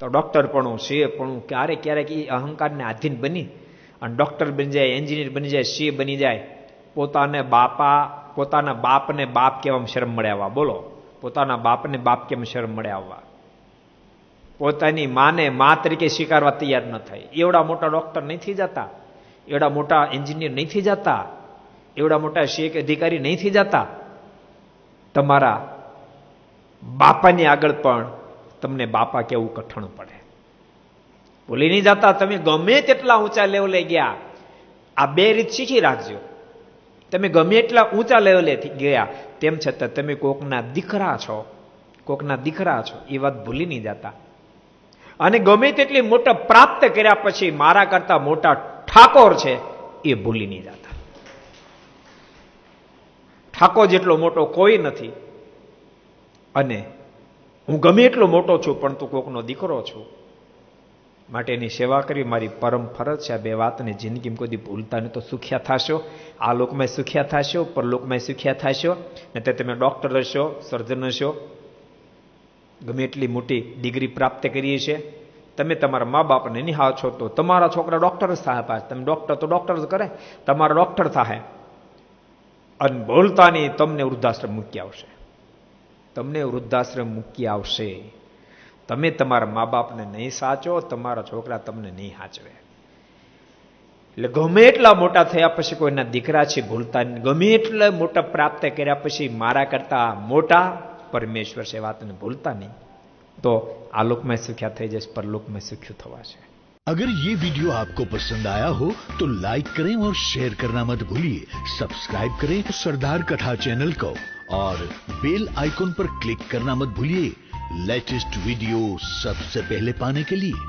તો ડોક્ટર પણ સીએ પણ ક્યારેક ક્યારેક એ અહંકારને આધીન બની અને ડોક્ટર બની જાય, એન્જિનિયર બની જાય, સીએ બની જાય, પોતાના બાપને બાપ કહેવામાં શરમ મળે આવવા. બોલો, પોતાના બાપને બાપ કેમ શરમ મળે આવવા? પોતાની માને મા તરીકે સ્વીકારવા તૈયાર ન થાય. એવડા મોટા ડોક્ટર નહીં થઈ જતા, એવડા મોટા એન્જિનિયર નહીં થઈ જતા, એવડા મોટા સીએ અધિકારી નહીં થઈ જતા. તમારા બાપાની આગળ પણ તમને બાપા કેવું કઠણ પડે. ભૂલી નહીં જતા. તમે ગમે તેટલા ઊંચા લેવલે ગયા, આ બે રીત શીખી રાખજો. તમે ગમે એટલા ઊંચા લેવલે ગયા તેમ છતાં તમે કોકના દીકરા છો, કોકના દીકરા છો એ વાત ભૂલી નહીં જતા. અને ગમે તેટલી મોટા પ્રાપ્ત કર્યા પછી મારા કરતા મોટા ઠાકોર છે એ ભૂલી નહીં જતા. ઠાકોર જેટલો મોટો કોઈ નથી, અને હું ગમે એટલો મોટો છું પણ તું કોકનો દીકરો છું, માટે એની સેવા કરવી મારી પરમ ફરજ છે. આ બે વાતને જિંદગીમાં કોઈ ભૂલતા નહીં તો સુખ્યા થશો. આ લોકમાં સુખ્યા થશો, પરલોકમાં સુખ્યા થશો. ને તે તમે ડોક્ટર હશો, સર્જન હશો, ગમે એટલી મોટી ડિગ્રી પ્રાપ્ત કરીએ છીએ, તમે તમારા મા બાપને નિહાળ છો તો તમારા છોકરા ડોક્ટર જ થાય. પાછ તમે ડોક્ટર તો ડોક્ટર જ કરે, તમારા ડોક્ટર થાય. અને બોલતા નહીં, તમને વૃદ્ધાશ્રમ મૂકી આવશે, તમને વૃદ્ધાશ્રમ મૂકી આવશે. તમે તમારા મા બાપને નહીં સાચો, તમારા છોકરા તમને નહીં સાચવે. એટલે ગમે એટલા મોટા થયા પછી કોઈના દીકરા છે ભૂલતા નહીં. ગમે એટલા મોટા પ્રાપ્ત કર્યા પછી મારા કરતા મોટા પરમેશ્વર છે વાતને ભૂલતા નહીં. તો आलोक में सुख्या थे जैसे परलोक में सुख्यू थवा है। अगर ये वीडियो आपको पसंद आया हो तो लाइक करें और शेयर करना मत भूलिए। सब्सक्राइब करें सरदार कथा चैनल को और बेल आइकॉन पर क्लिक करना मत भूलिए लेटेस्ट वीडियो सबसे पहले पाने के लिए।